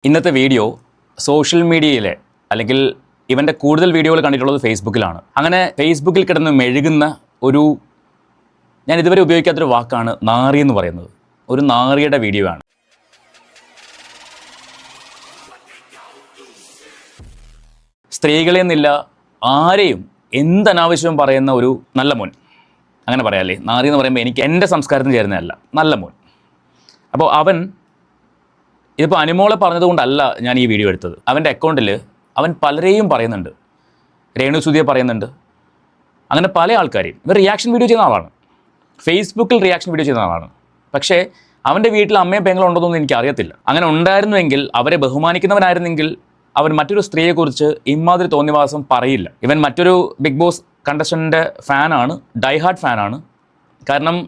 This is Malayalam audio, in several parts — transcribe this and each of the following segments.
ഇന്നത്തെ വീഡിയോ സോഷ്യൽ മീഡിയയിലെ അല്ലെങ്കിൽ ഇവൻ്റെ കൂടുതൽ വീഡിയോകൾ കണ്ടിട്ടുള്ളത് ഫേസ്ബുക്കിലാണ്. അങ്ങനെ ഫേസ്ബുക്കിൽ കിടന്ന് മെഴുകുന്ന ഒരു ഞാൻ ഇതുവരെ ഉപയോഗിക്കാത്തൊരു വാക്കാണ് നാറി എന്ന് പറയുന്നത്. ഒരു നാറിയുടെ വീഡിയോ ആണ്. സ്ത്രീകളെന്നില്ല ആരെയും എന്തനാവശ്യവും പറയുന്ന ഒരു നല്ല മോൻ, അങ്ങനെ പറയാമല്ലേ. നാറി എന്ന് പറയുമ്പോൾ എനിക്ക് എൻ്റെ സംസ്കാരത്തിന് ചേരുന്നതല്ല, നല്ല മോൻ. അപ്പോൾ അവൻ ഇതിപ്പോൾ അനുമോളെ പറഞ്ഞതുകൊണ്ടല്ല ഞാൻ ഈ വീഡിയോ എടുത്തത്. അവൻ്റെ അക്കൗണ്ടിൽ അവൻ പലരെയും പറയുന്നുണ്ട്. രേണുസുതിയെ പറയുന്നുണ്ട്, അങ്ങനെ പല ആൾക്കാരെയും. ഇവർ റിയാക്ഷൻ വീഡിയോ ചെയ്യുന്ന ആളാണ്, ഫേസ്ബുക്കിൽ റിയാക്ഷൻ വീഡിയോ ചെയ്യുന്ന ആളാണ്. പക്ഷേ അവൻ്റെ വീട്ടിൽ അമ്മയും പെങ്ങളും ഉണ്ടോയെന്നൊന്നും എനിക്ക് അറിയത്തില്ല. അങ്ങനെ ഉണ്ടായിരുന്നുവെങ്കിൽ, അവരെ ബഹുമാനിക്കുന്നവനായിരുന്നെങ്കിൽ അവൻ മറ്റൊരു സ്ത്രീയെക്കുറിച്ച് ഇമാതിരി തോന്നിവാസം പറയില്ല. ഇവൻ മറ്റൊരു ബിഗ് ബോസ് കണ്ടസ്റ്റൻറ്റിൻ്റെ ഫാനാണ്, ഡൈഹാർഡ് ഫാനാണ്. കാരണം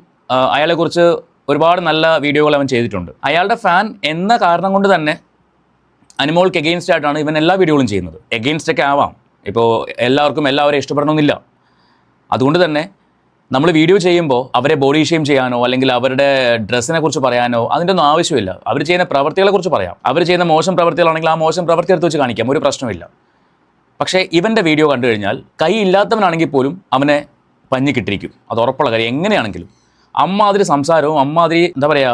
അയാളെക്കുറിച്ച് ഒരുപാട് നല്ല വീഡിയോകൾ അവൻ ചെയ്തിട്ടുണ്ട്. അയാളുടെ ഫാൻ എന്ന കാരണം കൊണ്ട് തന്നെ അനുമോൾക്ക് എഗെയിൻസ്റ്റ് ആയിട്ടാണ് ഇവൻ എല്ലാ വീഡിയോകളും ചെയ്യുന്നത്. എഗെയിൻസ്റ്റൊക്കെ ആവാം, ഇപ്പോൾ എല്ലാവർക്കും എല്ലാവരെയും ഇഷ്ടപ്പെടണമെന്നില്ല. അതുകൊണ്ട് തന്നെ നമ്മൾ വീഡിയോ ചെയ്യുമ്പോൾ അവരെ ബോഡി ഷെയിം ചെയ്യാനോ അല്ലെങ്കിൽ അവരുടെ ഡ്രസ്സിനെ കുറിച്ച് പറയാനോ അതിൻ്റെ ഒന്നും ആവശ്യമില്ല. അവർ ചെയ്യുന്ന പ്രവൃത്തികളെക്കുറിച്ച് പറയാം. അവർ ചെയ്യുന്ന മോശം പ്രവൃത്തികളാണെങ്കിൽ ആ മോശം പ്രവൃത്തി എടുത്ത് വെച്ച് കാണിക്കാം, ഒരു പ്രശ്നമില്ല. പക്ഷേ ഇവൻ്റെ വീഡിയോ കണ്ടു കഴിഞ്ഞാൽ കൈ ഇല്ലാത്തവനാണെങ്കിൽ പോലും അവനെ പഞ്ഞിക്കിട്ടിരിക്കും, അത് ഉറപ്പുള്ള കാര്യം. എങ്ങനെയാണെങ്കിലും അമ്മാതിരി സംസാരവും അമ്മാതിരി എന്താ പറയുക,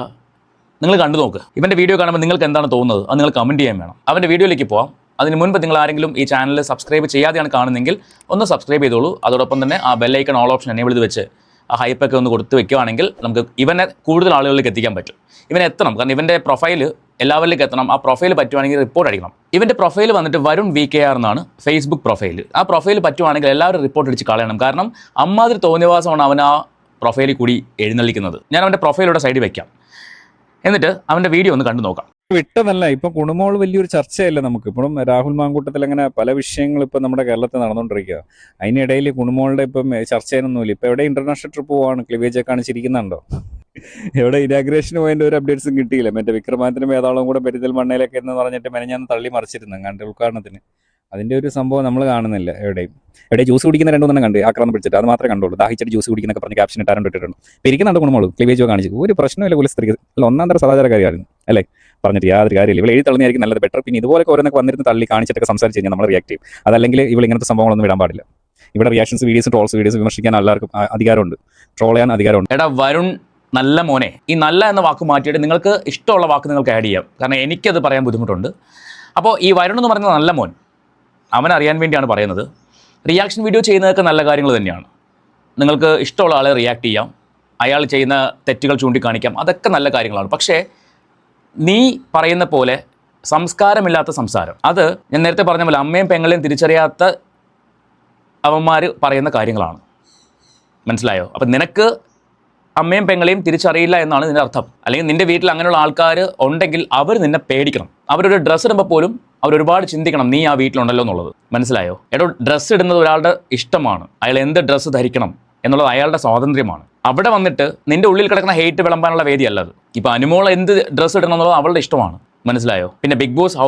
നിങ്ങൾ കണ്ടു നോക്ക്. ഇവൻ്റെ വീഡിയോ കാണുമ്പോൾ നിങ്ങൾക്ക് എന്താണ് തോന്നുന്നത് അത് നിങ്ങൾ കമൻറ്റ് ചെയ്യാൻ വേണം. അവൻ്റെ വീഡിയോയിലേക്ക് പോവാം. അതിന് മുൻപ് നിങ്ങൾ ആരെങ്കിലും ഈ ചാനൽ സബ്സ്ക്രൈബ് ചെയ്യാതെയാണ് കാണുന്നതെങ്കിൽ ഒന്ന് സബ്സ്ക്രൈബ് ചെയ്തോളൂ. അതോടൊപ്പം തന്നെ ആ ബെല്ലൈക്കൺ ഓൾ ഓപ്ഷൻ എനേബിൾ ചെയ്ത് വെച്ച് ആ ഹൈപ്പൊക്കെ ഒന്ന് കൊടുത്ത് വെക്കുകയാണെങ്കിൽ നമുക്ക് ഇവനെ കൂടുതൽ ആളുകളിലേക്ക് എത്തിക്കാൻ പറ്റും. ഇവനെ എത്തണം, കാരണം ഇവൻ്റെ പ്രൊഫൈൽ എല്ലാവരിലേക്ക് എത്തണം. ആ പ്രൊഫൈൽ പറ്റുവാണെങ്കിൽ റിപ്പോർട്ട് അടിക്കണം. ഇവൻ്റെ പ്രൊഫൈൽ വന്നിട്ട് വരുൺ VKR എന്നാണ് ഫേസ്ബുക്ക് പ്രൊഫൈൽ. ആ പ്രൊഫൈൽ പറ്റുവാണെങ്കിൽ എല്ലാവരും റിപ്പോർട്ട് അടിച്ച് കളയണം. കാരണം അമ്മാതിരി തോന്നിയവാസമാണ് അവൻ ആ പ്രൊഫൈലിൽ കൂടി എഴുന്നള്ളിക്കുന്നത്. ഞാൻ അവൻ്റെ പ്രൊഫൈലിലൂടെ സൈഡിൽ വയ്ക്കാം, എന്നിട്ട് അവൻ്റെ വീഡിയോ ഒന്ന് കണ്ടു നോക്കാം. വിട്ടതല്ല, ഇപ്പൊ കുണുമോൾ വലിയൊരു ചർച്ചയല്ല. നമുക്ക് ഇപ്പോഴും രാഹുൽ മാങ്കൂട്ടത്തിൽ അങ്ങനെ പല വിഷയങ്ങൾ ഇപ്പൊ നമ്മുടെ കേരളത്തിൽ നടന്നുകൊണ്ടിരിക്കുക. അതിനിടയിൽ കുണുമോളുടെ ഇപ്പം ചർച്ച ചെയ്യാനൊന്നുമില്ല. ഇപ്പൊ എവിടെ ഇന്റർനാഷണൽ ട്രിപ്പ് പോവാണ്, ക്ലിവേജ് ഒക്കെ കാണിച്ചിരിക്കുന്നുണ്ടോ? എവിടെ ഇനാഗ്രേഷന് പോയതിന്റെ ഒരു അപ്ഡേറ്റ്സും കിട്ടിയില്ല. മറ്റേ വിക്രമാദിത്യനും വേതാളവും കൂടെ പെരിന്തൽമണ്ണയിലൊക്കെ എന്ന് പറഞ്ഞിട്ട് മെനഞ്ഞാന്ന് തള്ളി മറിച്ചിരുന്നു കണ്ട് ഉദ്ഘാടനത്തിന്. അതിന്റെ ഒരു സംഭവം നമ്മൾ കാണുന്നില്ല. എവിടെ ജ്യൂസ് കുടിക്കുന്ന രണ്ടു തന്നെ കണ്ട് ആക്രാന്തം പിടിച്ചിട്ട് അത് മാത്രമേ കണ്ടുള്ളൂ. ദാഹിച്ചിട്ട് ജ്യൂസ് കുടിക്കുന്നൊക്കെ പറഞ്ഞ് ക്യാപ്ഷൻ ഇട്ടാരും ഇട്ടിട്ടുണ്ട്. ഇരിക്കുന്നുണ്ട് കുണുമോള് ക്ലിവേജ് കാണിച്ചു. ഒരു പ്രശ്നമില്ല, കുല സ്ത്രീ അല്ല, ഒന്നാം തരം സദാചാരക്കാരിയായിരുന്നു അല്ലേ, പറഞ്ഞിട്ട് യാതൊരു കാര്യമില്ല. ഇവിടെ എഴുതി തള്ളുന്നതായിരിക്കും നല്ലത്, ബെറ്റർ. പിന്നെ ഇതുപോലൊക്കെ ഓരോന്നൊക്കെ വന്നിരുന്ന് തള്ളി കാണിച്ചിട്ടൊക്കെ സംസാരിച്ച് കഴിഞ്ഞാൽ നമ്മൾ റിയാക്ട് ചെയ്യും. അതല്ലെങ്കിൽ ഇവിടെ ഇങ്ങനത്തെ സംഭവങ്ങളൊന്നും വിടാൻ പാടില്ല. ഇവിടെ റിയാക്ഷൻസ് വീഡിയോസ്, ട്രോൾസ് വീഡിയോസ് വിമർശിക്കാൻ എല്ലാവർക്കും അധികാരമുണ്ട്, ട്രോൾ ചെയ്യാൻ അധികാരമുണ്ട്. എടാ വരുൺ, നല്ല മോനെ, ഈ നല്ല എന്ന വാക്ക് മാറ്റിയിട്ട് നിങ്ങൾക്ക് ഇഷ്ടമുള്ള വാക്ക് നിങ്ങൾക്ക് ആഡ് ചെയ്യാം, കാരണം എനിക്കത് പറയാൻ ബുദ്ധിമുട്ടുണ്ട്. അപ്പോൾ ഈ വരുൺ എന്ന് പറയുന്നത് നല്ല മോൻ, അവനറിയാൻ വേണ്ടിയാണ് പറയുന്നത്. റിയാക്ഷൻ വീഡിയോ ചെയ്യുന്നതൊക്കെ നല്ല കാര്യങ്ങൾ തന്നെയാണ്. നിങ്ങൾക്ക് ഇഷ്ടമുള്ള ആളെ റിയാക്ട് ചെയ്യാം, അയാൾ ചെയ്യുന്ന തെറ്റുകൾ ചൂണ്ടിക്കാണിക്കാം, അതൊക്കെ നല്ല കാര്യങ്ങളാണ്. പക്ഷേ നീ പറയുന്ന പോലെ സംസ്കാരമില്ലാത്ത സംസാരം, അത് ഞാൻ നേരത്തെ പറഞ്ഞ പോലെ അമ്മയും പെങ്ങളെയും തിരിച്ചറിയാത്ത അവന്മാർ പറയുന്ന കാര്യങ്ങളാണ്. മനസ്സിലായോ? അപ്പം നിനക്ക് അമ്മയും പെങ്ങളെയും തിരിച്ചറിയില്ല എന്നാണ് ഇതിൻ്റെ അർത്ഥം. അല്ലെങ്കിൽ നിൻ്റെ വീട്ടിൽ അങ്ങനെയുള്ള ആൾക്കാർ ഉണ്ടെങ്കിൽ അവർ നിന്നെ പേടിക്കണം. അവരൊരു ഡ്രസ്സ് ഇടുമ്പോൾ പോലും അവരൊരുപാട് ചിന്തിക്കണം, നീ ആ വീട്ടിലുണ്ടല്ലോ എന്നുള്ളത്. മനസ്സിലായോ? എടോ, ഡ്രസ്സ് ഇടുന്നത് ഒരാളുടെ ഇഷ്ടമാണ്. അയാൾ എന്ത് ഡ്രസ്സ് ധരിക്കണം എന്നുള്ളത് അയാളുടെ സ്വാതന്ത്ര്യമാണ്. അവിടെ വന്നിട്ട് നിൻ്റെ ഉള്ളിൽ കിടക്കുന്ന ഹെയ്റ്റ് വിളമ്പാനുള്ള വേദിയല്ല അത്. ഇപ്പോൾ അനുമോൾ എന്ത് ഡ്രസ്സ് ഇടണം എന്നുള്ളത് അവളുടെ ഇഷ്ടമാണ്. മനസ്സിലായോ? പിന്നെ ബിഗ് ബോസ്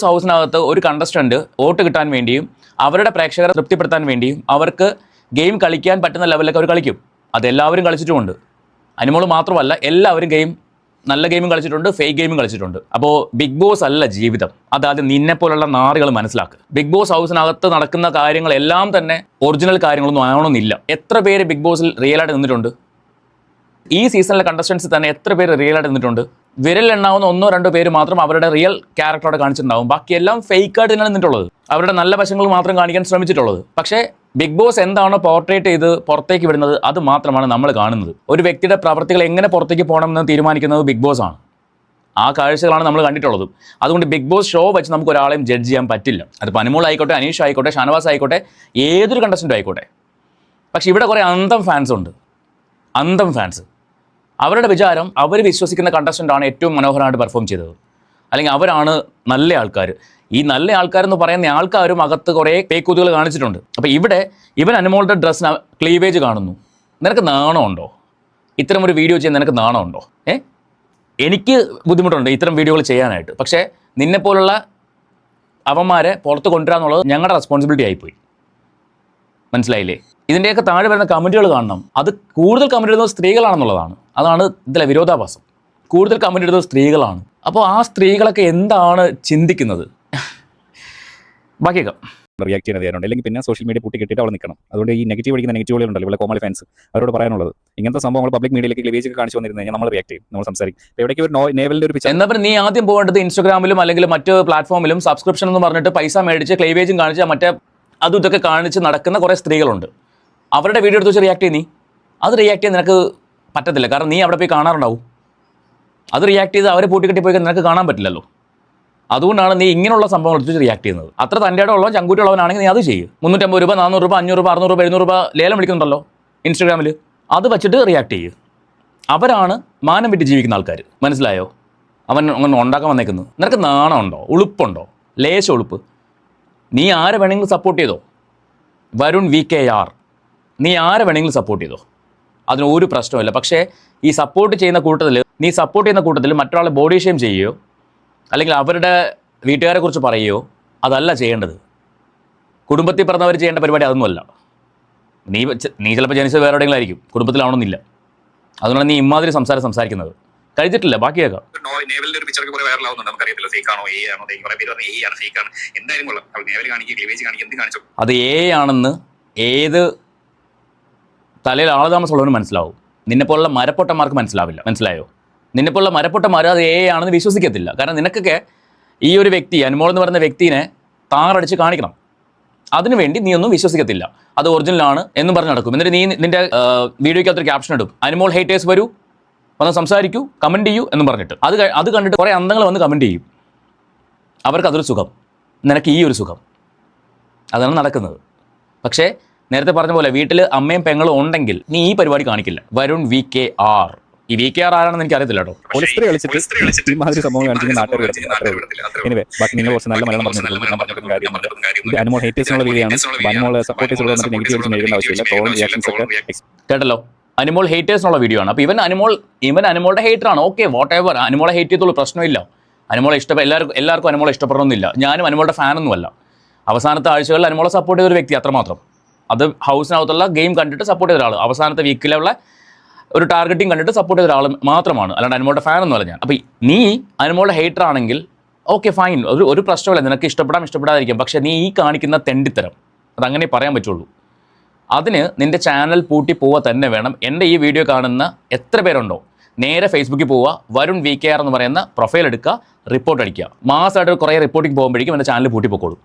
ഹൗസിനകത്ത് ഒരു കണ്ടസ്റ്റൻറ്റ് വോട്ട് കിട്ടാൻ വേണ്ടിയും അവരുടെ പ്രേക്ഷകരെ തൃപ്തിപ്പെടുത്താൻ വേണ്ടിയും അവർക്ക് ഗെയിം കളിക്കാൻ പറ്റുന്ന ലെവലിലൊക്കെ അവർ കളിക്കും. അതെല്ലാവരും കളിച്ചിട്ടുമുണ്ട്. അനുമോൾ മാത്രമല്ല, എല്ലാവരും നല്ല ഗെയിമും കളിച്ചിട്ടുണ്ട്, ഫേക്ക് ഗെയിമും കളിച്ചിട്ടുണ്ട്. അപ്പോൾ ബിഗ് ബോസ് അല്ല ജീവിതം. അതായത് നിന്നെപ്പോലുള്ള നാറികൾ മനസ്സിലാക്കുക. ബിഗ് ബോസ് ഹൗസിനകത്ത് നടക്കുന്ന കാര്യങ്ങളെല്ലാം തന്നെ ഒറിജിനൽ കാര്യങ്ങളൊന്നും ആവണമെന്നില്ല. എത്ര പേര് ബിഗ് ബോസിൽ റിയലായിട്ട് നിന്നിട്ടുണ്ട്? ഈ സീസണിലെ കണ്ടസ്റ്റൻസ് തന്നെ എത്ര പേര് റിയലായിട്ട് നിന്നിട്ടുണ്ട്? വിരലെണ്ണാവുന്ന 1-2 പേര് മാത്രം അവരുടെ റിയൽ ക്യാരക്ടറോടെ കാണിച്ചിട്ടുണ്ടാവും. ബാക്കിയെല്ലാം ഫേക്കായിട്ട് തന്നെയാണ് നിന്നിട്ടുള്ളത്. അവരുടെ നല്ല വശങ്ങൾ മാത്രം കാണിക്കാൻ ശ്രമിച്ചിട്ടുള്ളത്. പക്ഷേ ബിഗ് ബോസ് എന്താണോ പോർട്രേറ്റ് ചെയ്ത് പുറത്തേക്ക് വിടുന്നത് അത് മാത്രമാണ് നമ്മൾ കാണുന്നത്. ഒരു വ്യക്തിയുടെ പ്രവർത്തികൾ എങ്ങനെ പുറത്തേക്ക് പോകണമെന്ന് തീരുമാനിക്കുന്നത് ബിഗ് ബോസ് ആണ്. ആ കാഴ്ചകളാണ് നമ്മൾ കണ്ടിട്ടുള്ളത്. അതുകൊണ്ട് ബിഗ് ബോസ് ഷോ വെച്ച് നമുക്ക് ഒരാളെയും ജഡ്ജ് ചെയ്യാൻ പറ്റില്ല. അത് അനുമോൾ ആയിക്കോട്ടെ, അനീഷ് ആയിക്കോട്ടെ, ഷാനവാസ് ആയിക്കോട്ടെ, ഏതൊരു കണ്ടസ്റ്റൻ്റ് ആയിക്കോട്ടെ. പക്ഷേ ഇവിടെ കുറേ അന്തം ഫാൻസ് ഉണ്ട്. അന്തം ഫാൻസ്, അവരുടെ വിചാരം അവർ വിശ്വസിക്കുന്ന കണ്ടസ്റ്റൻ്റാണ് ഏറ്റവും മനോഹരമായിട്ട് പെർഫോം ചെയ്തത്, അല്ലെങ്കിൽ അവരാണ് നല്ല ആൾക്കാർ. ഈ നല്ല ആൾക്കാരെന്ന് പറയുന്ന ആൾക്കാരും അകത്ത് കുറേ പേക്കൂത്തുകൾ കാണിച്ചിട്ടുണ്ട്. അപ്പോൾ ഇവിടെ ഇവൻ അനുമോളുടെ ഡ്രസ്സിന് ക്ലീവേജ് കാണുന്നു. നിനക്ക് നാണമുണ്ടോ? ഇത്തരം ഒരു വീഡിയോ ചെയ്യാൻ നിനക്ക് നാണമുണ്ടോ? എനിക്ക് ബുദ്ധിമുട്ടുണ്ട് ഇത്തരം വീഡിയോകൾ ചെയ്യാനായിട്ട്. പക്ഷേ നിന്നെപ്പോലുള്ള അവന്മാരെ പുറത്ത് കൊണ്ടുവരാന്നുള്ളത് ഞങ്ങളുടെ റെസ്പോൺസിബിലിറ്റി ആയിപ്പോയി. മനസ്സിലായില്ലേ? ഇതിൻ്റെയൊക്കെ താഴെ വരുന്ന കമൻറ്റുകൾ കാണണം. അത് കൂടുതൽ കമൻറ്റ് ഇടുന്നത് സ്ത്രീകളാണെന്നുള്ളതാണ്. അതാണ് ഇതിലെ വിരോധാഭാസം. കൂടുതൽ കമൻറ്റ് ഇടുന്നത് സ്ത്രീകളാണ്. അപ്പോൾ ആ സ്ത്രീകളൊക്കെ എന്താണ് ചിന്തിക്കുന്നത്? ബാക്കിയൊക്കെ റിയാക്ട് ചെയ്യുന്നത് ചെയ്യാറുണ്ട്. അല്ലെങ്കിൽ പിന്നെ സോഷ്യൽ മീഡിയ പൂട്ടി കെട്ടിയിട്ട് അവിടെ നിൽക്കണം. അതുകൊണ്ട് ഈ നെഗറ്റീവ് അടിക്കുന്ന നെഗറ്റീവുകളുണ്ടല്ലോ, ഇവിടെ കോമഡി ഫാൻസ്, അവരോട് പറയാനുള്ളത് ഇങ്ങനത്തെ സംഭവങ്ങൾ പബ്ലിക് മീഡിയയിലേക്ക് ക്ലിവേജ് ഒക്കെ കാണിച്ചു വന്നിരുന്നു കഴിഞ്ഞാൽ നമ്മൾ റിയാക്ട് ചെയ്യും, നമ്മൾ സംസാരിക്കും. എവിടേക്ക് ഒരു നേവലിന്റെ ഒരു പിക്ചർ. എന്നാ പിന്നെ നീ ആദ്യം പോകേണ്ടത് ഇൻസ്റ്റാഗ്രാമിലും അല്ലെങ്കിൽ മറ്റ് പ്ലാറ്റ്ഫോമിലും സബ്സ്ക്രിപ്ഷൻ എന്ന് പറഞ്ഞിട്ട് പൈസ മേടിച്ച് ക്ലീവേജും കാണിച്ച് മറ്റേ അതും ഇതൊക്കെ കാണിച്ച് നടക്കുന്ന കുറേ സ്ത്രീകളുണ്ട്. അവരുടെ വീഡിയോ എടുത്ത് വെച്ച് റിയാക്ട് ചെയ്യും. നീ അത് റിയാക്ട് ചെയ്യാൻ നിനക്ക് പറ്റത്തില്ല, കാരണം നീ അവിടെ പോയി കാണാറുണ്ടാവും. അത് റിയാക്ട് ചെയ്ത് അവരെ പൂട്ടിക്കെട്ടി പോയി നിനക്ക് കാണാൻ പറ്റില്ലല്ലോ. അതുകൊണ്ടാണ് നീ ഇങ്ങനെയുള്ള സംഭവങ്ങൾ എടുത്ത് റിയാക്ട് ചെയ്യുന്നത്. അത്ര തൻ്റെ ഉള്ളവൻ ചങ്കൂറ്റുള്ളവനാണെങ്കിൽ നീ അത് ചെയ്യും. 350 രൂപ 400 രൂപ 500 രൂപ 600 രൂപ 700 രൂപ ലേലം വിളിക്കുന്നുണ്ടല്ലോ ഇൻസ്റ്റാഗ്രാമിൽ, അത് വെച്ചിട്ട് റിയാക്ട് ചെയ്യും. അവരാണ് മാനം വിട്ട് ജീവിക്കുന്ന ആൾക്കാർ. മനസ്സിലായോ? അവൻ അങ്ങനെ ഉണ്ടാക്കാൻ വന്നേക്കുന്നത്. നിനക്ക് നാണമുണ്ടോ? ഉളുപ്പുണ്ടോ? ലേശ ഉളുപ്പ്. നീ ആരെ വേണമെങ്കിലും സപ്പോർട്ട് ചെയ്തോ. വരുൺ VKR, നീ ആരെ വേണമെങ്കിലും സപ്പോർട്ട് ചെയ്തോ, അതിന് ഒരു പ്രശ്നമില്ല. പക്ഷേ ഈ സപ്പോർട്ട് ചെയ്യുന്ന കൂട്ടത്തിൽ മറ്റൊരാളെ ബോഡി ഷെയിം ചെയ്യുകയോ അല്ലെങ്കിൽ അവരുടെ വീട്ടുകാരെ കുറിച്ച് പറയുകയോ അതല്ല ചെയ്യേണ്ടത്. കുടുംബത്തിൽ പറഞ്ഞവർ ചെയ്യേണ്ട പരിപാടി അതൊന്നുമല്ല. നീ ചിലപ്പോൾ ജനിച്ചത് വേറെ എവിടെയെങ്കിലും ആയിരിക്കും, കുടുംബത്തിലാവണമെന്നില്ല. അതുകൊണ്ടാണ് നീ ഇമാതിരി സംസാരിക്കുന്നത്. കഴിച്ചിട്ടില്ല. ബാക്കി കേൾക്കാം. നേവലിന്റെ ഒരു പിക്ചർ കുറെ വൈറലാവുന്നുണ്ട്. നമുക്കറിയത്തില്ല ഫേക്കാണോ എ ആണോ, കുറെ പേര് പറഞ്ഞു എ ആണ് ഫേക്കാണ്. എന്തായാലും കൊള്ളാം, നേവൽ കാണിക്കുക ക്ലീവേജ് കാണിക്കുക, എന്ത് കാണിച്ചോ. അത് ആണെന്ന് ഏത് തലയിൽ ആളതാമസമുള്ളവന് മനസ്സിലാവും. നിന്നെപ്പോലുള്ള മരപ്പൊട്ടന്മാർക്ക് മനസ്സിലാവില്ല. മനസ്സിലായോ? നിന്നെപ്പോലുള്ള മരപ്പൊട്ടന്മാർ അത് ആണെന്ന് വിശ്വസിക്കത്തില്ല. കാരണം നിനക്കൊക്കെ ഈ ഒരു വ്യക്തി അനുമോൾ എന്ന് പറയുന്ന വ്യക്തിനെ താറടിച്ച് കാണിക്കണം. അതിനുവേണ്ടി നീ ഒന്നും വിശ്വസിക്കത്തില്ല. അത് ഒറിജിനലാണ് എന്നും പറഞ്ഞ് നടക്കും. എന്നിട്ട് നീ നിന്റെ വീഡിയോയ്ക്കകത്തൊരു ക്യാപ്ഷൻ ഇടും, അനുമോൾ ഹേറ്റേഴ്സ് വരൂ, വന്ന് സംസാരിക്കൂ, കമൻറ്റ് ചെയ്യൂ എന്നും പറഞ്ഞിട്ട്. അത് കണ്ടിട്ട് കുറേ അന്തങ്ങൾ വന്ന് കമൻറ്റ് ചെയ്യും. അവർക്ക് അതൊരു സുഖം, നിനക്ക് ഈ ഒരു സുഖം. അതാണ് നടക്കുന്നത്. പക്ഷേ നേരത്തെ പറഞ്ഞ പോലെ വീട്ടിൽ അമ്മയും പെങ്ങളും ഉണ്ടെങ്കിൽ നീ ഈ പരിപാടി കാണിക്കില്ല. വരുൺ VKR. ഈ VKR ആരാണെന്ന് എനിക്ക് അറിയത്തില്ല കേട്ടോ. പോലീസ് കളിച്ചിട്ട് ഈ മാതിരി സംഭവം കാണിച്ചിട്ട് നാട്ടുകാർ വിടത്തില്ല. എനിവേ ബാക്കി നിങ്ങൾ കുറച്ച് നല്ല മലയാളം പറഞ്ഞിട്ടുള്ള കാര്യമുണ്ട്. ഇത് അനുമോൾ ഹേറ്റേഴ്സിനുള്ള വീഡിയോയാണ്. അനുമോൾ സപ്പോർട്ടേഴ്സ് വന്നിട്ട് നെഗറ്റീവ് എഴുതുന്ന ആവശ്യമില്ല. ട്രോളും റിയാക്ഷൻസ് ഒക്കെ കേട്ടല്ലോ. അനുമോൾ ഹേറ്റേഴ്സിനുള്ള വീഡിയോ ആണ്. അപ്പോൾ ഇവൻ അനുമോളുടെ ഹേറ്ററാണ്. Okay, whatever. അനുമോളെ ഹേറ്റ് ചെയ്തുള്ളൂ, പ്രശ്നമില്ല. അനുമോളെ എല്ലാവർക്കും അനുമോളെ ഇഷ്ടപ്പെടണമെന്നില്ല. ഞാനും അനുമോളുടെ ഫാനൊന്നുമല്ല. അവസാനത്തെ ആഴ്ചകളിൽ അനുമോളെ സപ്പോർട്ട് ചെയ്തൊരു വ്യക്തി, അത്രമാത്രം. അത് ഹൗസിനകത്തുള്ള ഗെയിം കണ്ടിട്ട് സപ്പോർട്ട് ചെയ്ത ഒരാൾ, അവസാനത്തെ വീക്കിലുള്ള ഒരു ടാർഗറ്റിംഗ് കണ്ടിട്ട് സപ്പോർട്ട് ചെയ്ത ഒരാൾ മാത്രമാണ്, അല്ലാണ്ട് അനുമോളുടെ ഫാനൊന്നുമല്ല ഞാൻ. അപ്പോൾ നീ അനുമോളുടെ ഹേറ്റർ ആണെങ്കിൽ ഓക്കെ ഫൈൻ, ഒരു പ്രശ്നമില്ല. നിനക്ക് ഇഷ്ടപ്പെടാതിരിക്കാം. പക്ഷേ നീ ഈ കാണിക്കുന്ന തെണ്ടിത്തരം അതങ്ങനെ പറയാൻ പറ്റുള്ളൂ. അതിന് നിൻ്റെ ചാനൽ പൂട്ടി പോവുക തന്നെ വേണം. എൻ്റെ ഈ വീഡിയോ കാണുന്ന എത്ര പേരുണ്ടോ നേരെ ഫേസ്ബുക്കിൽ പോവുക, വരുൺ VKR എന്ന് പറയുന്ന പ്രൊഫൈൽ എടുക്കുക, റിപ്പോർട്ട് അടിക്കുക. മാസമായിട്ട് കുറേ റിപ്പോർട്ടിംഗ് പോകുമ്പോഴേക്കും എൻ്റെ ചാനൽ പൂട്ടി പോയിക്കോളും.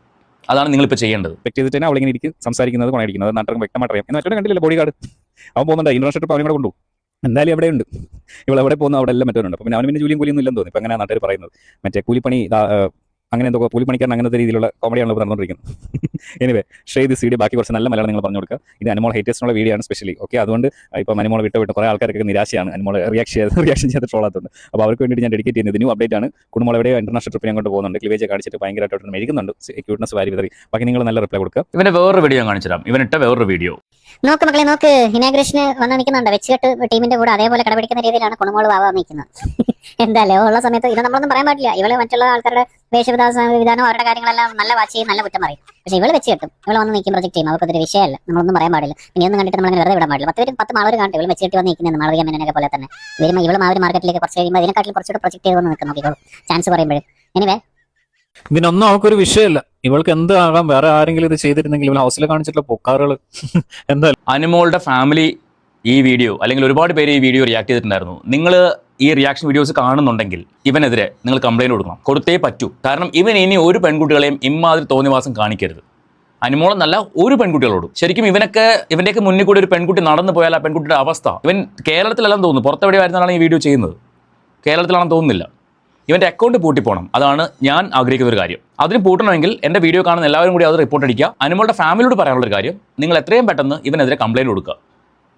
അതാണ് നിങ്ങളിപ്പോൾ ചെയ്യേണ്ടത്. വ്യക്തി ചെയ്തിട്ട് തന്നെ അവളിങ്ങനെ ഇരിക്കും, സംസാരിക്കുന്നത് കൊണ്ടിരിക്കുന്നത് നാട്ടുകാർക്ക് വ്യക്തമായിട്ട് അറിയാം. എന്ന് വെച്ചാൽ കണ്ടില്ല ബോഡി ഗാർഡ് അവൻ പോകുന്നുണ്ട്, ഇന്റർനാഷണൽ ട്രിപ്പ് അവനെ കൂടെ കൊണ്ടു. എന്തായാലും എവിടെ ഉണ്ട് ഇവിടെ എവിടെ പോകുന്നു, അവിടെ എല്ലാം മറ്റവരുണ്ട്. അപ്പം അവന് പിന്നെ ജോലിയും കൂലിയൊന്നും ഇല്ലെന്ന് തോന്നി. ഇപ്പം അങ്ങനെ നാട്ടുകാർ പറയുന്നത് മറ്റേ കൂലിപ്പണി അങ്ങനെ എന്തൊക്കെ കൂലിപ്പണിക്കാരൻ അങ്ങനത്തെ രീതിയിലുള്ള കോമഡിയാണ് ഇപ്പോൾ നടന്നുകൊണ്ടിരിക്കുന്നത്. Anyway share this video. ബാക്കി കുറച്ച് നല്ല മലയാളം നിങ്ങൾ പറഞ്ഞു കൊടുക്കുക. ഇത് അനുമോൾ ഹേറ്റേഴ്സിനുള്ള വീഡിയോ ആണ് സ്പെഷ്യലി. ഓക്കെ, അതുകൊണ്ട് ഇപ്പം അനുമോൾ വിട്ട് കുറേ ആൾക്കാർക്ക് നിരാശയാണ് അനുമോൾ റിയാക്ഷൻ ചെയ്ത് ട്രോളാത്തതുകൊണ്ട്. അപ്പോൾ അവർക്ക് വേണ്ടി ഞാൻ ഡെഡിക്കേറ്റ് ചെയ്യുന്നത് ന്യൂ അപ്ഡേറ്റ് ആണ്. കുടുംബം എവിടെയോ ഇന്റർനാഷണൽ ട്രിപ്പിനെ അങ്ങോട്ട് പോകുന്നുണ്ട്. ക്ലീവേജ് കാണിച്ചിട്ട് ഭയങ്കരമായിട്ട് മെഴുകുന്നുണ്ട്, ക്യൂട്ട്നസ് വാരി വിതറി. ബാക്കി നിങ്ങൾ നല്ല റിപ്ലൈ കൊടുക്കുക. ഇവൻ്റെ വേറൊരു വീഡിയോ കാണിച്ചു തരാം. ഇവനിട്ട വേറൊരു വീഡിയോ നോക്ക് മക്കളെ, നോക്ക്. ഇനാഗ്രേഷന് വന്ന് നിൽക്കുന്നുണ്ട് വെച്ചുകെട്ട് ടീമിന്റെ കൂടെ. അതേപോലെ കടപിടിക്കുന്ന രീതിയിലാണ് കുണുമോള് വാവാ നിൽക്കുന്നത്. എന്തായാലും ഉള്ള സമയത്ത് ഇത് നമ്മളൊന്നും പറയാൻ പാടില്ല. ഇവള് മറ്റുള്ള ആൾക്കാരുടെ വിധാനം അവരുടെ കാര്യങ്ങളെല്ലാം നല്ല വാച്ച് ചെയ്യും, നല്ല കുറ്റം പറയും. പക്ഷേ ഇവള് വെച്ച് കെട്ടും. ഇവള് വന്ന് നിൽക്കും പ്രൊജക്ട് ചെയ്യും. അവർക്കൊരു വിഷയമല്ല, നമ്മളൊന്നും പറയാൻ പാടില്ല. ഇനിയൊന്നും കണ്ടിട്ട് നമ്മൾ വെറുതെ വിടാൻ പാടില്ല. 10 മാളവർ കാണട്ടെ. ഇവള് വെച്ച് കെട്ടി വന്ന് നിൽക്കുന്നത് മാളവിക മേനോനൊക്കെ പോലെ തന്നെ. ഇവള് ആ ഒരു മാർക്കറ്റിലേക്ക് കുറച്ച് കഴിയുമ്പോൾ ഇതിനെക്കാട്ടിൽ കുറച്ചുകൂടെ പ്രൊജക്ട് ചെയ്ത് വന്ന് നിൽക്കും. നോക്കിക്കോളും ചാൻസ് പറയുമ്പോഴും. എനിവേ ഇതിനൊന്നും അവൾക്കൊരു വിഷയമല്ല. ഇവൾക്ക് എന്ത് ആകാം. വേറെ ആരെങ്കിലും ഇത് ചെയ്തിരുന്നെങ്കിൽ ഇവൾ ഹൗസിൽ കാണിച്ചിട്ടുള്ള പൊക്കാറുകൾ എന്തായാലും. അനുമോളുടെ ഫാമിലി ഈ വീഡിയോ അല്ലെങ്കിൽ ഒരുപാട് പേര് ഈ വീഡിയോ റിയാക്ട് ചെയ്തിട്ടുണ്ടായിരുന്നു. നിങ്ങൾ ഈ റിയാക്ഷൻ വീഡിയോസ് കാണുന്നുണ്ടെങ്കിൽ ഇവനെതിരെ നിങ്ങൾ കംപ്ലയിൻറ്റ് കൊടുക്കണം, കൊടുത്തേ പറ്റൂ. കാരണം ഇവൻ ഇനി ഒരു പെൺകുട്ടികളെയും ഇമ്മാതിരി തോന്നിവാസം കാണിക്കരുത്. അനുമോളെന്നല്ല ഒരു പെൺകുട്ടികളോടും. ശരിക്കും ഇവൻ്റെയൊക്കെ മുന്നിൽ കൂടി ഒരു പെൺകുട്ടി നടന്നു പോയാൽ ആ പെൺകുട്ടിയുടെ അവസ്ഥ, ഇവൻ കേരളത്തിലെല്ലാം തോന്നുന്നു, പുറത്തെവിടെ ആയിരുന്നാലാണ് ഈ വീഡിയോ ചെയ്യുന്നത്, കേരളത്തിലാണെന്ന് തോന്നുന്നില്ല. ഇവൻ്റെ അക്കൗണ്ട് പൂട്ടിപ്പോണം. അതാണ് ഞാൻ ആഗ്രഹിക്കുന്ന ഒരു കാര്യം. അതിന് പൂട്ടണമെങ്കിൽ എൻ്റെ വീഡിയോ കാണുന്ന എല്ലാവരും കൂടി അത് റിപ്പോർട്ട് അടിക്കുക. അനുമോളുടെ ഫാമിലിയോട് പറയാനുള്ളൊരു കാര്യം, നിങ്ങൾ എത്രയും പെട്ടെന്ന് ഇവനെതിരെ കംപ്ലയിൻറ്റ് കൊടുക്കുക.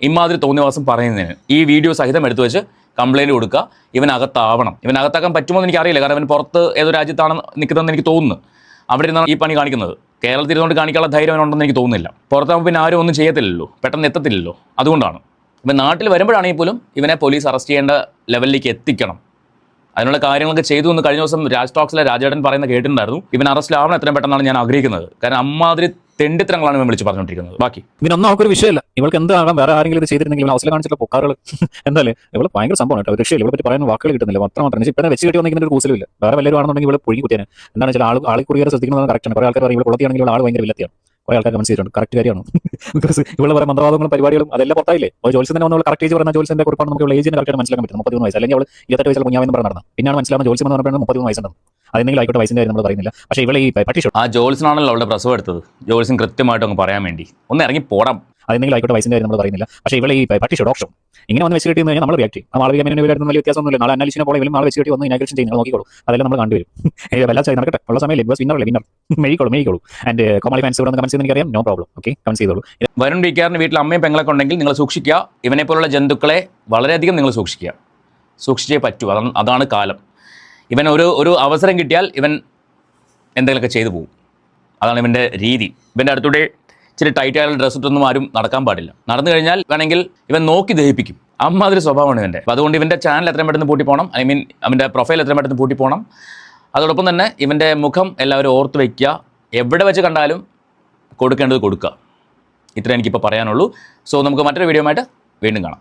ഇമാതിരി തോന്നിവാസം പറയുന്നതിന് ഈ വീഡിയോ സഹിതം എടുത്തു വെച്ച് കംപ്ലയിൻറ്റ് കൊടുക്കുക. ഇവനകത്താവണം. ഇവനകത്താക്കാൻ പറ്റുമോ എന്ന് എനിക്കറിയില്ല. കാരണം ഇവൻ പുറത്ത് ഏതോ രാജ്യത്താണ് നിൽക്കുന്നതെന്ന് എനിക്ക് തോന്നുന്നു. അവിടെ ഇരുന്നാണ് ഈ പണി കാണിക്കുന്നത്. കേരളത്തിൽ ഇരുന്നുകൊണ്ട് കാണിക്കാനുള്ള ധൈര്യം അവനുണ്ടെന്ന് എനിക്ക് തോന്നുന്നില്ല. പുറത്താകുമ്പോൾ പിന്നെ ആരും ഒന്നും ചെയ്യത്തില്ലല്ലോ, പെട്ടെന്ന് എത്തത്തില്ലല്ലോ. അതുകൊണ്ടാണ് ഇവൻ നാട്ടിൽ വരുമ്പോഴാണെങ്കിൽ പോലും ഇവനെ പോലീസ് അറസ്റ്റ് ചെയ്യേണ്ട ലെവലിലേക്ക് എത്തിക്കണം. അതിനുള്ള കാര്യങ്ങളൊക്കെ ചെയ്തു എന്ന് കഴിഞ്ഞ ദിവസം രാജ് ടോക്സിലെ രാജേട്ടൻ പറയുന്ന കേട്ടിട്ടുണ്ടായിരുന്നു. ഇവൻ അറസ്റ്റിലാവണം എത്രയും പെട്ടെന്നാണ് ഞാൻ ആഗ്രഹിക്കുന്നത്. കാരണം അമ്മാതിരി തെണ്ടിത്തരങ്ങളാണ് ഇവൻ വിളിച്ച് പറഞ്ഞുകൊണ്ടിരിക്കുന്നത്. ബാക്കി ഇതിനൊന്നും അവൾക്കൊരു വിഷയമില്ല. ഇവൾക്ക് എന്താകാം, വേറെ ആരെങ്കിലും ഇത് ചെയ്തിരുന്നെങ്കിൽ ഇവൾ ഹൗസിൽ കാണിച്ചിട്ടുള്ള പൊക്കാറുകൾ എന്തായാലും ഇവള് ഭയങ്കര സംഭവമാണ് കേട്ടോ. ഒരു രക്ഷയില്ല, ഇവളെ പറ്റി പറയാൻ വാക്കുകൾ കിട്ടുന്നില്ല. മാത്രം ഇപ്പം വെച്ച് കെട്ടി വന്നിരിക്കുന്ന ഒരു കൂസലുമില്ല. വേറെ വല്ലവരും ആണെന്നുണ്ടെങ്കിൽ ഇവളെ പൊഴി കുത്തിയാണ്. എന്താണ് വെച്ചാൽ ആൾ കുറിയേറെ ശ്രദ്ധിക്കുന്നത് കറക്റ്റാണ്. കുറേ ആൾക്കാർ പറയും ഇവൾ കുളത്തിയാണെങ്കിൽ ഇവൾ ആൾ ഭയങ്കര വില്ലത്തിയാണ്. കുറേ ആൾക്കാർ കമന്റ് ചെയ്തിട്ടുണ്ട്. കറക്റ്റ് കാര്യമാണ്. ബിക്കോസ് ഇവളെ പറയുന്ന മന്ത്രവാദങ്ങളും പരിപാടികളും അതെല്ലാം പുറത്തായില്ലേ. ഒരു ജോത്സ്യം തന്നെ വന്നുള്ള കറക്റ്റ് ഏജ് പറയുന്ന ജോത്സ്യന്റെ കുറിപ്പാണ് നമുക്ക് ഏജിന് കറക്റ്റായിട്ട് മനസ്സിലാക്കാൻ പറ്റും. 33 വയസ്സ്, അല്ലെങ്കിൽ അവൾ 28 വയസ്സിൽ കുഞ്ഞാവെന്ന് പറഞ്ഞ് നടന്നത്. പിന്നെയാണ് മനസ്സിലാവുന്ന ജോത്സ്യം എന്ന് പറഞ്ഞാൽ 33 വയസ്സുണ്ടെന്ന്. അതെന്തെങ്കിലും ആയിക്കോട്ടെ, വയസ്സിന്റെ കാര്യം നമ്മൾ പറയുന്നില്ല. പക്ഷേ ഇവളെ ഈ പട്ടിഷോ ആ ജോൽസനാണല്ലോ അവളുടെ പ്രസവം എടുത്തത്. ജോൽസൻ കൃത്യമായിട്ട് അങ്ങ് പറയാൻ വേണ്ടി ഒന്ന് ഇറങ്ങി പോടാം. അതെന്തെങ്കിലും ആയിക്കോട്ടെ, വയസ്സിന്റെ കാര്യം നമ്മൾ പറയുന്നില്ല. പക്ഷേ ഇവളെ ഈ പട്ടിഷോ ഡോക്ടർ ഇങ്ങനെ വന്ന് വെച്ച് കെട്ടി കഴിഞ്ഞാൽ നമ്മൾ റിയാക്ട് ചെയ്യും. ആൾ വികാമിനെ വലിയ വ്യത്യാസമൊന്നുമില്ല. നാളെ അനാലിസിനെ പോലെ ഇവരും ആൾ വെച്ച് കെട്ടി വന്ന് ഇനാഗ്രേഷൻ ചെയ്യുന്നത് നോക്കിക്കോളൂ. അതെല്ലാം നമ്മൾ കണ്ടുവരും. എല്ലാം ചെയ്ത് നടക്കട്ടെ. ഉള്ള സമയം bus വിന്നറല്ലേ, winner മേയിക്കോളൂ. And Komali fans ഇവിടെ കമന്റ് ചെയ്യുന്ന എനിക്കറിയാം. നോ പ്രോബ്ലം, ഓക്കെ, കമന്റ് ചെയ്തോളൂ. വരുൺ വിക്കാറിന് വീട്ടിൽ അമ്മയും പെങ്ങളൊക്കെ ഉണ്ടെങ്കിൽ നിങ്ങൾ സൂക്ഷിക്കുക. ഇവനെ പോലുള്ള ജന്തുക്കളെ വളരെയധികം നിങ്ങൾ സൂക്ഷിക്കുക. സൂക്ഷിച്ചേ പറ്റൂ. അതാണ് കാലം. ഇവൻ ഒരു അവസരം കിട്ടിയാൽ ഇവൻ എന്തെങ്കിലുമൊക്കെ ചെയ്തു പോകും. അതാണ് ഇവൻ്റെ രീതി. ഇവൻ്റെ അടുത്തൂടെ ഇച്ചിരി ടൈറ്റ് ആയ ഡ്രസ്സ് ഇട്ടൊന്നും ആരും നടക്കാൻ പാടില്ല. നടന്നു കഴിഞ്ഞാൽ വേണമെങ്കിൽ ഇവൻ നോക്കി ദഹിപ്പിക്കും. അമ്മാതിരി സ്വഭാവമാണ് ഇവൻ്റെ. അപ്പോൾ അതുകൊണ്ട് ഇവൻ്റെ ചാനൽ എത്രയും പെട്ടെന്ന് പൂട്ടി പോകണം. ഐ മീൻ അവൻ്റെ പ്രൊഫൈൽ എത്രയും പെട്ടെന്ന് പൂട്ടി പോകണം. അതോടൊപ്പം തന്നെ ഇവൻ്റെ മുഖം എല്ലാവരും ഓർത്ത് വയ്ക്കുക. എവിടെ വെച്ച് കണ്ടാലും കൊടുക്കേണ്ടത് കൊടുക്കുക. ഇത്രയും എനിക്കിപ്പോൾ പറയാനുള്ളൂ. സോ നമുക്ക് മറ്റൊരു വീഡിയോ ആയിട്ട് വീണ്ടും കാണാം.